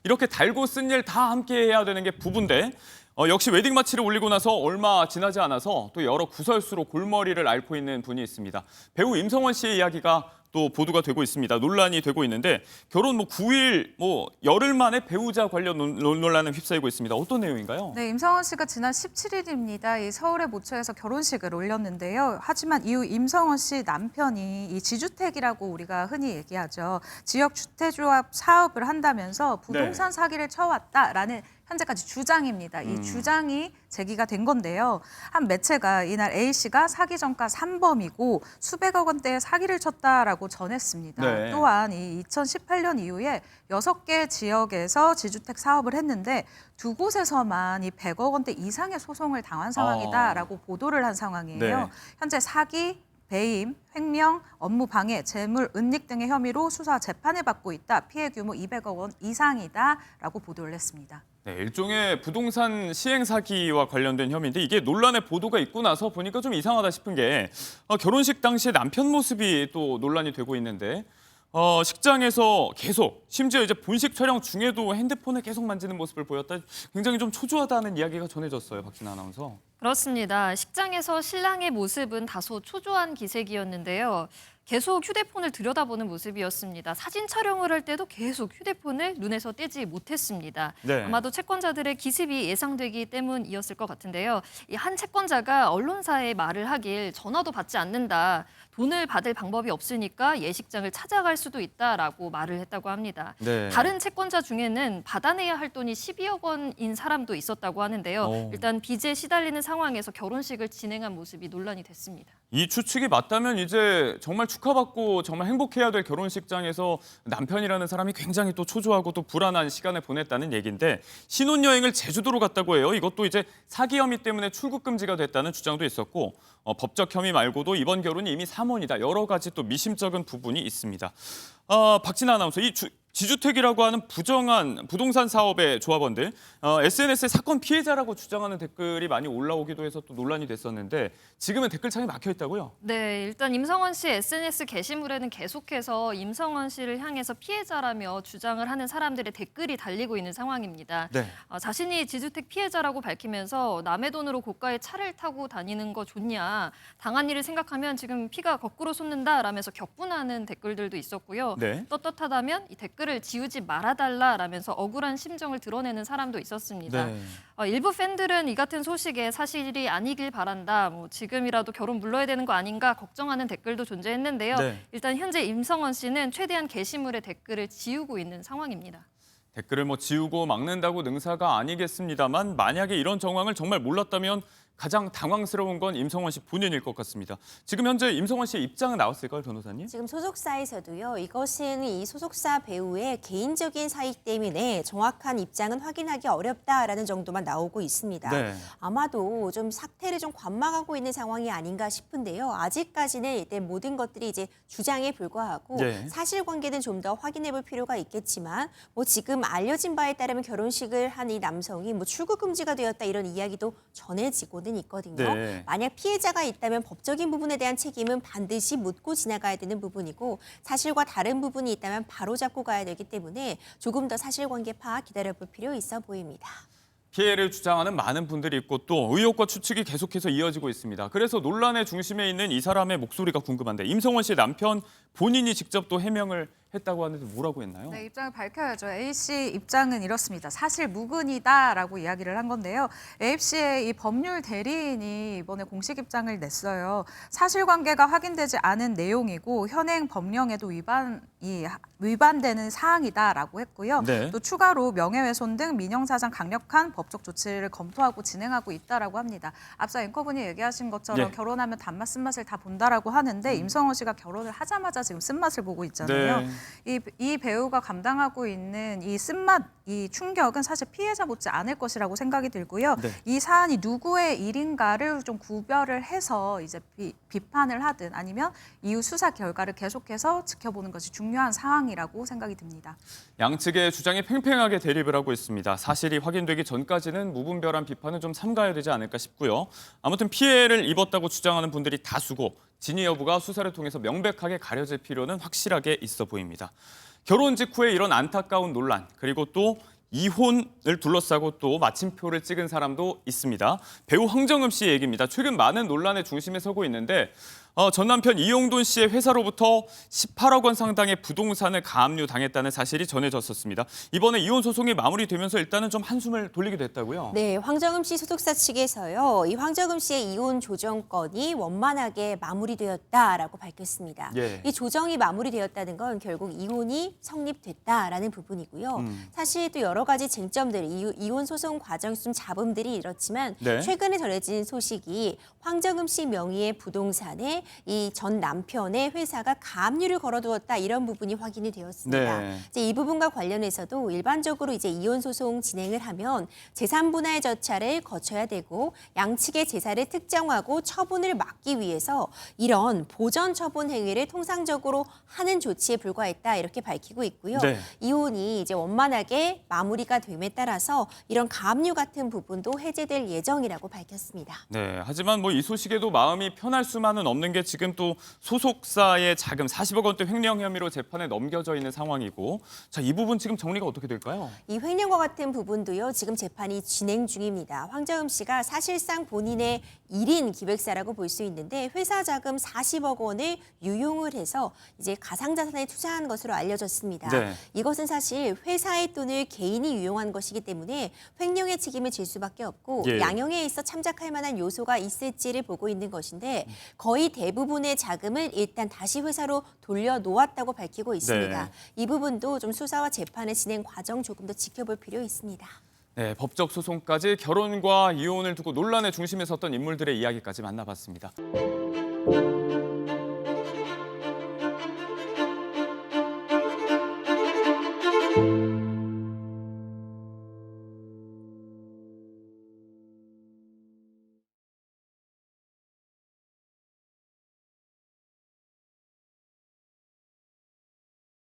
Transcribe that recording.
이렇게 달고 쓴 일 다 함께 해야 되는 게 부부인데 역시 웨딩 마치를 올리고 나서 얼마 지나지 않아서 또 여러 구설수로 골머리를 앓고 있는 분이 있습니다. 배우 임성원 씨의 이야기가 또 보도가 되고 있습니다. 논란이 되고 있는데 결혼 9일 열흘 만에 배우자 관련 논란에 휩싸이고 있습니다. 어떤 내용인가요? 네, 임성원 씨가 지난 17일입니다. 이 서울의 모처에서 결혼식을 올렸는데요. 하지만 이후 임성원 씨 남편이 이 지주택이라고 우리가 흔히 얘기하죠. 지역 주택조합 사업을 한다면서 부동산 사기를 쳐왔다라는 현재까지 주장입니다. 이 주장이 제기가 된 건데요. 한 매체가 이날 A씨가 사기 전가 3범이고 수백억 원대의 사기를 쳤다라고 전했습니다. 네. 또한 이 2018년 이후에 6개 지역에서 지주택 사업을 했는데 두 곳에서만 이 100억 원대 이상의 소송을 당한 상황이다라고 보도를 한 상황이에요. 네. 현재 사기, 배임, 횡령, 업무 방해, 재물 은닉 등의 혐의로 수사 재판을 받고 있다. 피해 규모 200억 원 이상이다라고 보도를 했습니다. 네, 일종의 부동산 시행 사기와 관련된 혐의인데 이게 논란의 보도가 있고 나서 보니까 좀 이상하다 싶은 게 결혼식 당시에 남편 모습이 또 논란이 되고 있는데 식장에서 계속 심지어 이제 본식 촬영 중에도 핸드폰을 계속 만지는 모습을 보였다. 굉장히 좀 초조하다는 이야기가 전해졌어요. 박진아 아나운서. 그렇습니다. 식장에서 신랑의 모습은 다소 초조한 기색이었는데요. 계속 휴대폰을 들여다보는 모습이었습니다. 사진 촬영을 할 때도 계속 휴대폰을 눈에서 떼지 못했습니다. 네. 아마도 채권자들의 기습이 예상되기 때문이었을 것 같은데요. 이 한 채권자가 언론사에 말을 하길 전화도 받지 않는다. 돈을 받을 방법이 없으니까 예식장을 찾아갈 수도 있다라고 말을 했다고 합니다. 네. 다른 채권자 중에는 받아내야 할 돈이 12억 원인 사람도 있었다고 하는데요. 일단 빚에 시달리는 상황에서 결혼식을 진행한 모습이 논란이 됐습니다. 이 추측이 맞다면 이제 정말 축하받고 정말 행복해야 될 결혼식장에서 남편이라는 사람이 굉장히 또 초조하고 또 불안한 시간을 보냈다는 얘기인데 신혼여행을 제주도로 갔다고 해요. 이것도 이제 사기 혐의 때문에 출국 금지가 됐다는 주장도 있었고 법적 혐의 말고도 이번 결혼이 이미 3원이다. 여러 가지 또 미심쩍은 부분이 있습니다. 박진아 아나운서, 이 지주택이라고 하는 부정한 부동산 사업의 조합원들 SNS에 사건 피해자라고 주장하는 댓글이 많이 올라오기도 해서 또 논란이 됐었는데 지금은 댓글창이 막혀 있다고요? 네, 일단 임성원 씨 SNS 게시물에는 계속해서 임성원 씨를 향해서 피해자라며 주장을 하는 사람들의 댓글이 달리고 있는 상황입니다. 네. 자신이 지주택 피해자라고 밝히면서 남의 돈으로 고가의 차를 타고 다니는 거 좋냐, 당한 일을 생각하면 지금 피가 거꾸로 솟는다라면서 격분하는 댓글들도 있었고요. 네. 떳떳하다면 이 댓글을 지우지 말아달라라면서 억울한 심정을 드러내는 사람도 있었습니다. 네. 일부 팬들은 이 같은 소식에 사실이 아니길 바란다, 지금이라도 결혼 물러야 되는 거 아닌가 걱정하는 댓글도 존재했는데요. 네. 일단 현재 임성원 씨는 최대한 게시물의 댓글을 지우고 있는 상황입니다. 댓글을 지우고 막는다고 능사가 아니겠습니다만 만약에 이런 정황을 정말 몰랐다면 가장 당황스러운 건 임성원 씨 본인일 것 같습니다. 지금 현재 임성원 씨의 입장은 나왔을까요, 변호사님? 지금 소속사에서도요. 이것은 이 소속사 배우의 개인적인 사익 때문에 정확한 입장은 확인하기 어렵다라는 정도만 나오고 있습니다. 네. 아마도 좀 사태를 좀 관망하고 있는 상황이 아닌가 싶은데요. 아직까지는 일단 모든 것들이 이제 주장에 불과하고 네. 사실관계는 좀 더 확인해볼 필요가 있겠지만 지금 알려진 바에 따르면 결혼식을 한 이 남성이 출국 금지가 되었다 이런 이야기도 전해지고 있거든요. 네. 만약 피해자가 있다면 법적인 부분에 대한 책임은 반드시 묻고 지나가야 되는 부분이고 사실과 다른 부분이 있다면 바로잡고 가야 되기 때문에 조금 더 사실관계 파악 기다려볼 필요 있어 보입니다. 피해를 주장하는 많은 분들이 있고 또 의혹과 추측이 계속해서 이어지고 있습니다. 그래서 논란의 중심에 있는 이 사람의 목소리가 궁금한데 임성원 씨의 남편 본인이 직접 또 해명을 했다고 하는데 뭐라고 했나요? 네, 입장을 밝혀야죠. A씨 입장은 이렇습니다. 사실 무근이다라고 이야기를 한 건데요. A씨의 이 법률 대리인이 이번에 공식 입장을 냈어요. 사실관계가 확인되지 않은 내용이고 현행 법령에도 위반되는 사항이다라고 했고요. 네. 또 추가로 명예훼손 등 민형사상 강력한 법적 조치를 검토하고 진행하고 있다라고 합니다. 앞서 앵커분이 얘기하신 것처럼 네. 결혼하면 단맛 쓴맛을 다 본다라고 하는데 임성원 씨가 결혼을 하자마자 지금 쓴맛을 보고 있잖아요. 네. 이 배우가 감당하고 있는 이 쓴맛, 이 충격은 사실 피해자 못지 않을 것이라고 생각이 들고요. 네. 이 사안이 누구의 일인가를 좀 구별을 해서 이제 비판을 하든 아니면 이후 수사 결과를 계속해서 지켜보는 것이 중요한 사항이라고 생각이 듭니다. 양측의 주장이 팽팽하게 대립을 하고 있습니다. 사실이 확인되기 전까지는 무분별한 비판은 좀 삼가야 되지 않을까 싶고요. 아무튼 피해를 입었다고 주장하는 분들이 다수고 진위 여부가 수사를 통해서 명백하게 가려질 필요는 확실하게 있어 보입니다. 결혼 직후에 이런 안타까운 논란, 그리고 또 이혼을 둘러싸고 또 마침표를 찍은 사람도 있습니다. 배우 황정음 씨의 얘기입니다. 최근 많은 논란의 중심에 서고 있는데 전 남편 이용돈 씨의 회사로부터 18억 원 상당의 부동산을 가압류 당했다는 사실이 전해졌었습니다. 이번에 이혼 소송이 마무리되면서 일단은 좀 한숨을 돌리게 됐다고요? 네, 황정음 씨 소속사 측에서요. 이 황정음 씨의 이혼 조정건이 원만하게 마무리되었다라고 밝혔습니다. 예. 이 조정이 마무리되었다는 건 결국 이혼이 성립됐다라는 부분이고요. 사실 또 여러 가지 쟁점들, 이혼 소송 과정 중 잡음들이 이렇지만 네. 최근에 전해진 소식이 황정음 씨 명의의 부동산에 이 전 남편의 회사가 가압류를 걸어두었다 이런 부분이 확인이 되었습니다. 네. 이제 이 부분과 관련해서도 일반적으로 이제 이혼 소송 진행을 하면 재산 분할 절차를 거쳐야 되고 양측의 재산을 특정하고 처분을 막기 위해서 이런 보전 처분 행위를 통상적으로 하는 조치에 불과했다 이렇게 밝히고 있고요. 네. 이혼이 이제 원만하게 마무리가 됨에 따라서 이런 가압류 같은 부분도 해제될 예정이라고 밝혔습니다. 네, 하지만 뭐 이 소식에도 마음이 편할 수만은 없는 게 지금 또 소속사의 자금 40억 원대 횡령 혐의로 재판에 넘겨져 있는 상황이고, 자, 이 부분 지금 정리가 어떻게 될까요? 이 횡령과 같은 부분도요. 지금 재판이 진행 중입니다. 황정음 씨가 사실상 본인의 1인 기획사라고 볼 수 있는데 회사 자금 40억 원을 유용을 해서 이제 가상자산에 투자한 것으로 알려졌습니다. 네. 이것은 사실 회사의 돈을 개인이 유용한 것이기 때문에 횡령의 책임을 질 수밖에 없고 예. 양형에 있어 참작할 만한 요소가 있을지를 보고 있는 것인데 거의 대부분의 자금을 일단 다시 회사로 돌려놓았다고 밝히고 있습니다. 네. 이 부분도 좀 수사와 재판의 진행 과정 조금 더 지켜볼 필요 있습니다. 네, 법적 소송까지 결혼과 이혼을 두고 논란의 중심에 섰던 인물들의 이야기까지 만나봤습니다.